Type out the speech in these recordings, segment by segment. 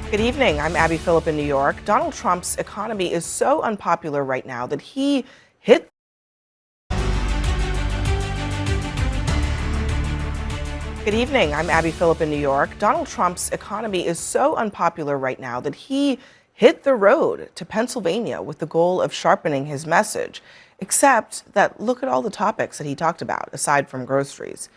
Good evening. I'm Abby Phillip in New York. Donald Trump's economy is so unpopular right now that he hit. Good evening. I'm Abby Phillip in New York. Donald Trump's economy is so unpopular right now that he hit the road to Pennsylvania with the goal of sharpening his message. Except that look at all the topics that he talked about, aside from groceries.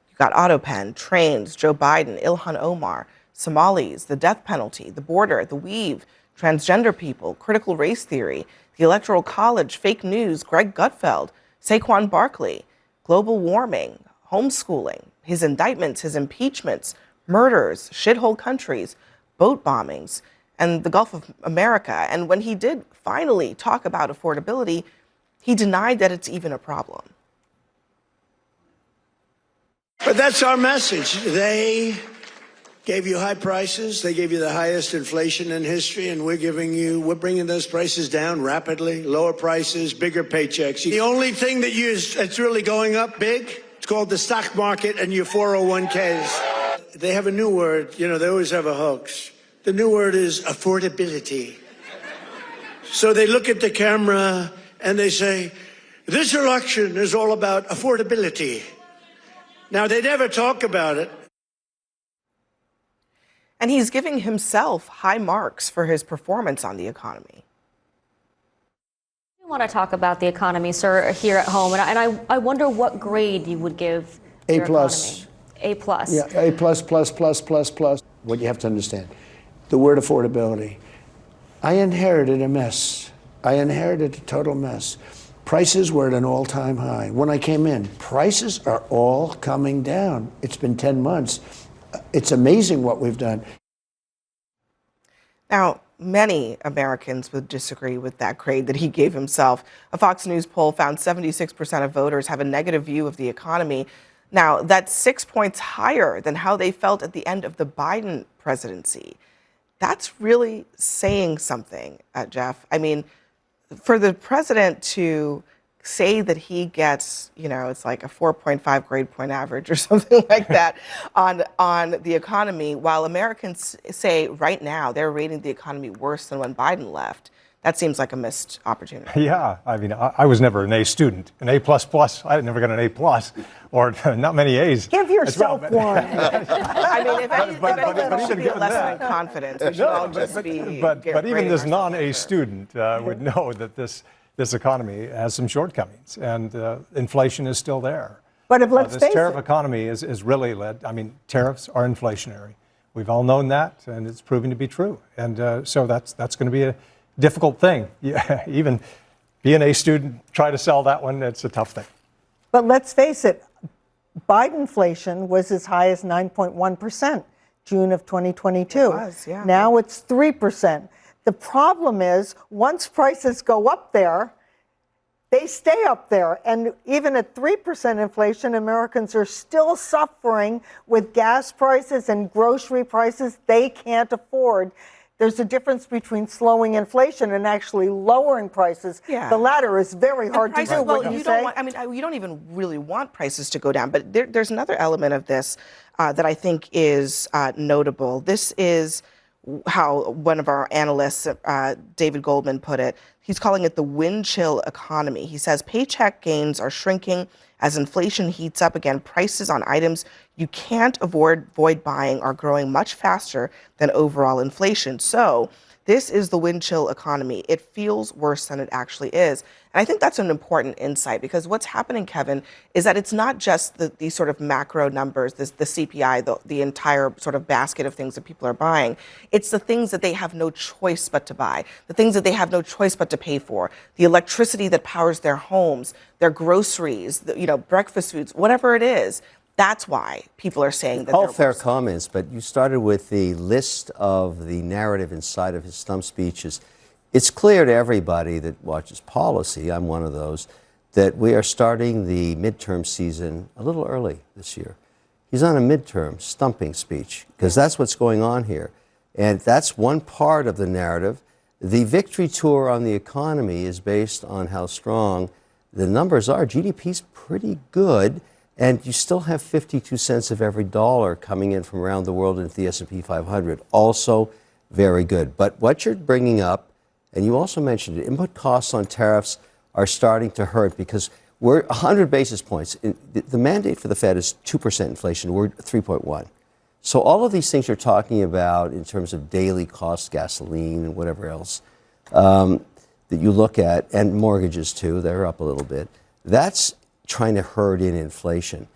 You've got AutoPen, trains, Joe Biden, Ilhan Omar, Somalis, the death penalty, the border, the weave, transgender people, critical race theory, the Electoral College, fake news, Greg Gutfeld, Saquon Barkley, global warming, homeschooling, his indictments, his impeachments, murders, shithole countries, boat bombings, and the Gulf of America. And when he did finally talk about affordability, he denied that it's even a problem. But that's our message. They gave you high prices. They gave you the highest inflation in history, and we're bringing those prices down rapidly. Lower prices, bigger paychecks. The only thing that's really going up big, it's called the stock market and your 401ks. They have a new word. They always have a hoax. The new word is affordability. So they look at the camera and they say, this election is all about affordability. Now, they never talk about it. And he's giving himself high marks for his performance on the economy. I want to talk about the economy, sir, here at home. And I wonder what grade you would give A+. your economy. A+. Yeah, A++++++. What you have to understand, the word affordability. I inherited a mess. I inherited a total mess. Prices were at an all-time high. When I came in, prices are all coming down. It's been 10 months. It's amazing what we've done. Now, many Americans would disagree with that grade that he gave himself. A Fox News poll found 76% of voters have a negative view of the economy. Now, that's 6 points higher than how they felt at the end of the Biden presidency. That's really saying something, Jeff. I mean, for the president to say that he gets, it's like a 4.5 grade point average or something like that on the economy, while Americans say right now they're rating the economy worse than when Biden left. That seems like a missed opportunity. Yeah, I mean, I was never an A student, an A++. I never got an A+, or not many A's. Give yourself one. I mean, if anything should be a lesson in confidence, we should all just be. But even this non-A student would know that this economy has some shortcomings, and inflation is still there. But if let's face it, this tariff economy is really led. I mean, tariffs are inflationary. We've all known that, and it's proving to be true. And so that's going to be a difficult thing. Yeah, even be an A student, try to sell that one. It's a tough thing. but let's face it, Biden inflation was as high as 9.1%, June of 2022. It was, yeah. Now it's 3%. The problem is, once prices go up there, they stay up there. And even at 3% inflation, Americans are still suffering with gas prices and grocery prices they can't afford. There's a difference between slowing inflation and actually lowering prices. Yeah. The latter is very hard to do. Well, Wouldn't you say? you don't even really want prices to go down. But there's another element of this that I think is notable. This is how one of our analysts, David Goldman, put it. He's calling it the wind chill economy. He says paycheck gains are shrinking as inflation heats up again. Prices on items you can't avoid buying are growing much faster than overall inflation. So this is the wind chill economy. It feels worse than it actually is. And I think that's an important insight, because what's happening, Kevin, is that it's not just these sort of macro numbers, the CPI, the entire sort of basket of things that people are buying. It's the things that they have no choice but to buy, the things that they have no choice but to pay for, the electricity that powers their homes, their groceries, breakfast foods, whatever it is. That's why people are saying that all they're fair worse. comments, but you started with the list of the narrative inside of his stump speeches. It's clear to everybody that watches policy, I'm one of those, that we are starting the midterm season a little early this year. He's on a midterm stumping speech, because that's what's going on here. And that's one part of the narrative. The victory tour on the economy is based on how strong the numbers are. GDP's pretty good. And you still have 52 cents of every dollar coming in from around the world into the S&P 500. Also, very good. But what you're bringing up, and you also mentioned it, input costs on tariffs are starting to hurt because we're 100 basis points. The mandate for the Fed is 2% inflation. We're 3.1. So all of these things you're talking about in terms of daily costs, gasoline and whatever else that you look at, and mortgages too, they're up a little bit. That's trying to herd in inflation.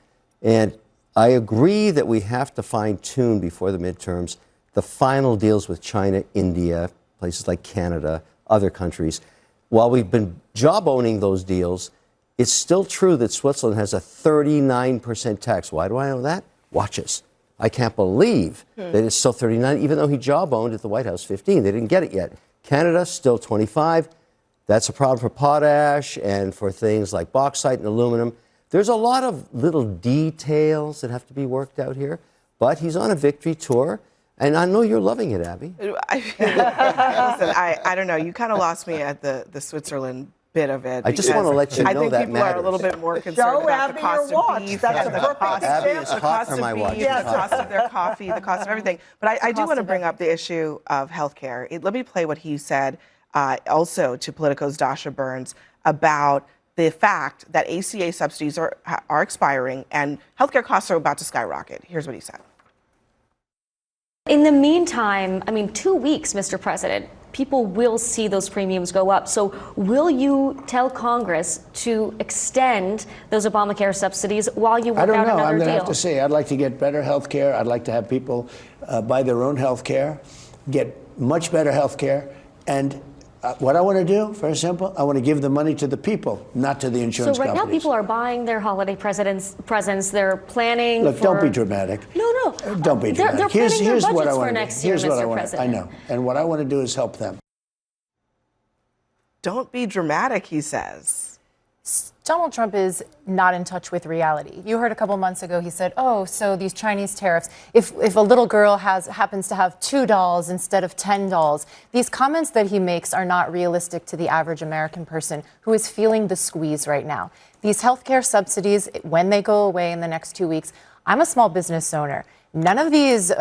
And I agree that we have to fine-tune before the midterms the final deals with China, India, places like Canada, other countries. While we've been job-owning those deals, it's still true that Switzerland has a 39% tax. Why do I know that? Watch us. I can't believe that it's still 39, even though he job-owned at the White House 15. They didn't get it yet. Canada, still 25. That's a problem for potash and for things like bauxite and aluminum. There's a lot of little details that have to be worked out here, but he's on a victory tour, and I know you're loving it, Abby. Listen, I don't know. You kind of lost me at the Switzerland bit of it. I just want to let you know that I think people matters. are a little bit more concerned Show about Abby the cost your of watch. beef, That's a the perfect cost, Abby is example. the hot cost for of my beef, watch. the cost of their coffee, the cost of everything. But I do want to bring up the issue of healthcare. Let me play what he said also to Politico's Dasha Burns about the fact that ACA subsidies are expiring and healthcare costs are about to skyrocket. Here's what he said. In the meantime, 2 weeks, Mr. President, people will see those premiums go up. So will you tell Congress to extend those Obamacare subsidies while you work I don't out know. another I'm going to deal? have to say, I'd like to get better health care. I'd like to have people buy their own health care, get much better health care. And what I want to do, very simple, I want to give the money to the people, not to the insurance So right companies. now, people are buying their holiday presents. They're planning. Look, don't be dramatic. No. Don't be dramatic. They're planning their Here's what I budgets for want to do. next year, Here's what I Mr. want. I President. know, and what I want to do is help them. Don't be dramatic, he says. Donald Trump is not in touch with reality. You heard a couple months ago, he said, oh, so these Chinese tariffs, if a little girl happens to have $2 instead of $10, these comments that he makes are not realistic to the average American person who is feeling the squeeze right now. These healthcare subsidies, when they go away in the next 2 weeks, I'm a small business owner. None of these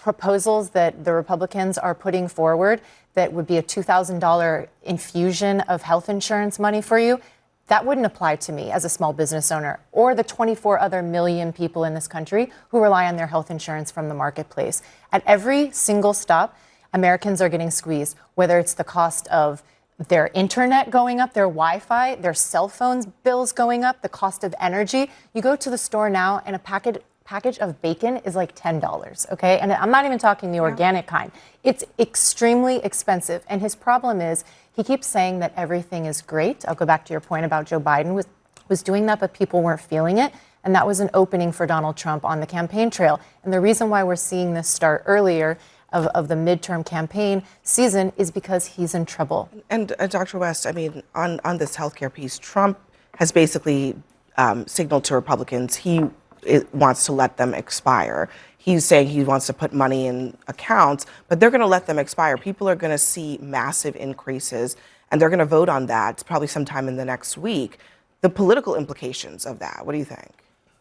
proposals that the Republicans are putting forward that would be a $2,000 infusion of health insurance money for you, that wouldn't apply to me as a small business owner or the 24 other million people in this country who rely on their health insurance from the marketplace. At every single stop, Americans are getting squeezed, whether it's the cost of their internet going up, their Wi-Fi, their cell phones bills going up, the cost of energy. You go to the store now and a package of bacon is like $10, okay? And I'm not even talking the organic kind. It's extremely expensive. And his problem is he keeps saying that everything is great. I'll go back to your point about Joe Biden was doing that, but people weren't feeling it. And that was an opening for Donald Trump on the campaign trail. And the reason why we're seeing this start earlier of the midterm campaign season is because he's in trouble. And Dr. West, on this healthcare piece, Trump has basically signaled to Republicans he wants to let them expire. He's saying he wants to put money in accounts, but they're going to let them expire. People are going to see massive increases, and they're going to vote on that probably sometime in the next week. The political implications of that, what do you think?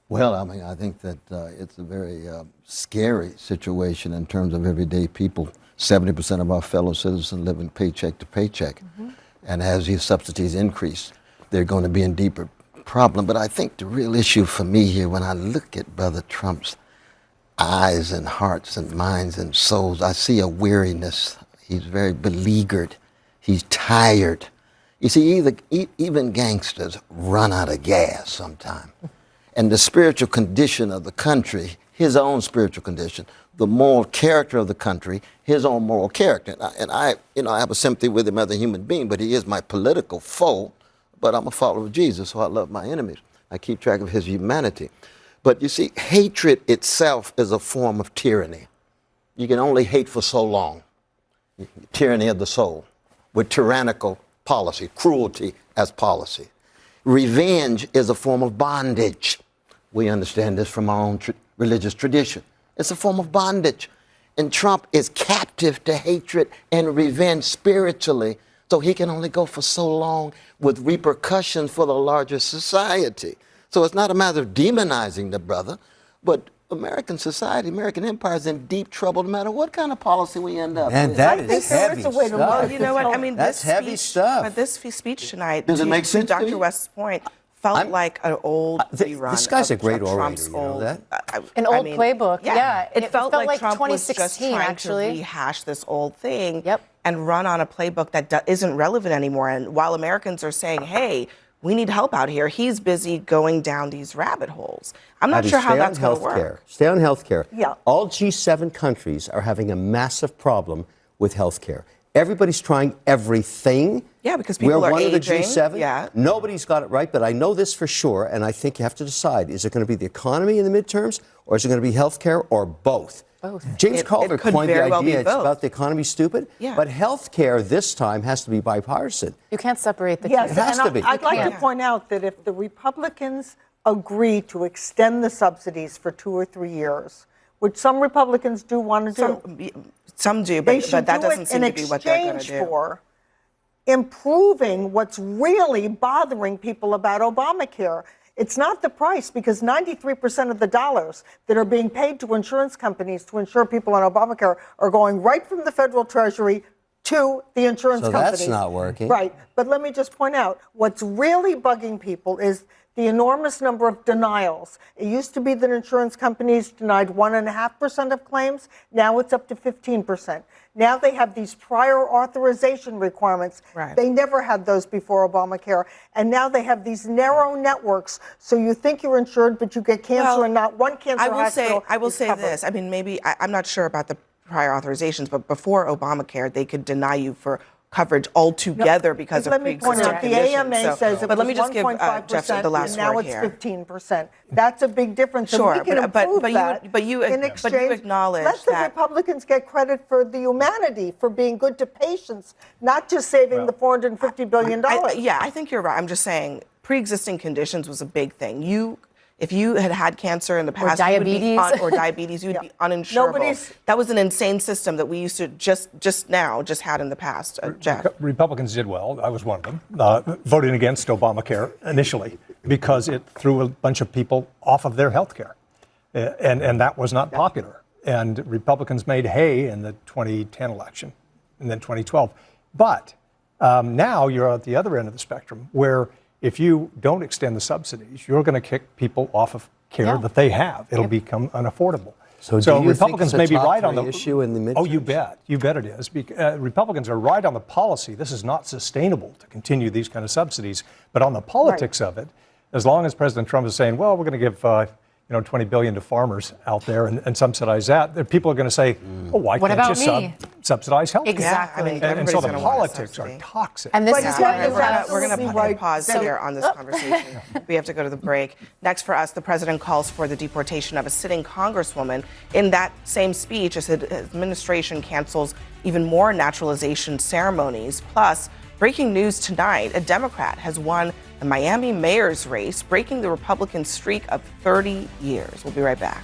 Well, I think that it's a very scary situation in terms of everyday people. 70% of our fellow citizens living paycheck to paycheck. Mm-hmm. And as these subsidies increase, they're going to be in deeper problem. But I think the real issue for me here, when I look at Brother Trump's eyes and hearts and minds and souls, I see a weariness. He's very beleaguered. He's tired. You see, even gangsters run out of gas sometime. And the spiritual condition of the country, his own spiritual condition, the moral character of the country, his own moral character. And I have a sympathy with him as a human being, but he is my political foe. But I'm a follower of Jesus, so I love my enemies. I keep track of his humanity. But you see, hatred itself is a form of tyranny. You can only hate for so long. Tyranny of the soul, with tyrannical policy, cruelty as policy. Revenge is a form of bondage. We understand this from our own religious tradition. It's a form of bondage. And Trump is captive to hatred and revenge spiritually, so he can only go for so long with repercussions for the larger society. So it's not a matter of demonizing the brother, but American society, American empire is in deep trouble no matter what kind of policy we end up And with. that I is think there heavy is a way to stuff. look. You know what? I mean, That's this heavy speech, stuff. But this speech tonight, Does it make sense to Dr. you? West's point, felt like an old rerun. This guy's a of great orator, Trump's you know old, that? An old playbook, yeah. It felt like Trump was just 2016, trying actually. to rehash this old thing Yep. and run on a playbook that isn't relevant anymore. And while Americans are saying, hey, we need help out here, he's busy going down these rabbit holes. I'm not Abby, sure how stay that's on going to healthcare. work. Stay on healthcare. Yeah. All G7 countries are having a massive problem with healthcare. Everybody's trying everything. Yeah, because people We're are one of the aging. G7. Yeah. Nobody's got it right, but I know this for sure, and I think you have to decide: is it going to be the economy in the midterms, or is it going to be healthcare, or both? Both. James It Calder could coined the very well be idea it's both. about the economy stupid, Yeah. but healthcare this time has to be bipartisan. You can't separate the Yes, two. It has and to be. I'd like to can't. point out that if the Republicans agree to extend the subsidies for 2 or 3 years, which some Republicans do want to do, Some do, they but should that do doesn't it seem in to be what they're going to exchange do. for improving what's really bothering people about Obamacare. It's not the price, because 93% of the dollars that are being paid to insurance companies to insure people on Obamacare are going right from the federal treasury to the insurance So companies. that's not working. Right. But let me just point out, what's really bugging people is the enormous number of denials. It used to be that insurance companies denied 1.5% of claims. Now it's up to 15%. Now they have these prior authorization requirements. Right. They never had those before Obamacare. And now they have these narrow networks. So you think you're insured, but you get cancer, Well, and not one cancer hospital I will is say covered. this. I mean, maybe I'm not sure about the prior authorizations, but before Obamacare, they could deny you for coverage altogether because of Let me point pre-existing out, the conditions. AMA says it but let was me just give 1.5%, Jeff the last and now word it's here. 15%. That's a big difference. Sure, and we can but improve you that but you in exchange. acknowledge let the that- Republicans get credit for the humanity, for being good to patients, not just saving the $450 billion. I think you're right. I'm just saying pre-existing conditions was a big thing. If you had had cancer in the past, you would be diabetes. or diabetes, you'd Yeah. be uninsurable. Nobody's- That was an insane system that we used to just had in the past. Jeff. Republicans did well. I was one of them, voting against Obamacare initially because it threw a bunch of people off of their health care. And that was not popular. And Republicans made hay in the 2010 election and then 2012. But now you're at the other end of the spectrum where if you don't extend the subsidies, you're going to kick people off of care that they have. It'll become unaffordable. So do you Republicans think it's a may be top right on three the issue in the midterms? Oh, you bet it is. Republicans are right on the policy. This is not sustainable to continue these kind of subsidies. But on the politics of it, as long as President Trump is saying, well, we're going to give $20 billion to farmers out there and subsidize that, then people are going to say, oh, why What can't about you me? subsidize health care? Exactly. Yeah, I mean, And so everybody's the gonna want a politics are subsidy. toxic. And this But is Jeff why is We're absolutely going to right. pause here on this conversation. We have to go to the break. Next for us, the president calls for the deportation of a sitting congresswoman. In that same speech, his administration cancels even more naturalization ceremonies. Plus, breaking news tonight, a Democrat has won the Miami mayor's race, breaking the Republican streak of 30 years. We'll be right back.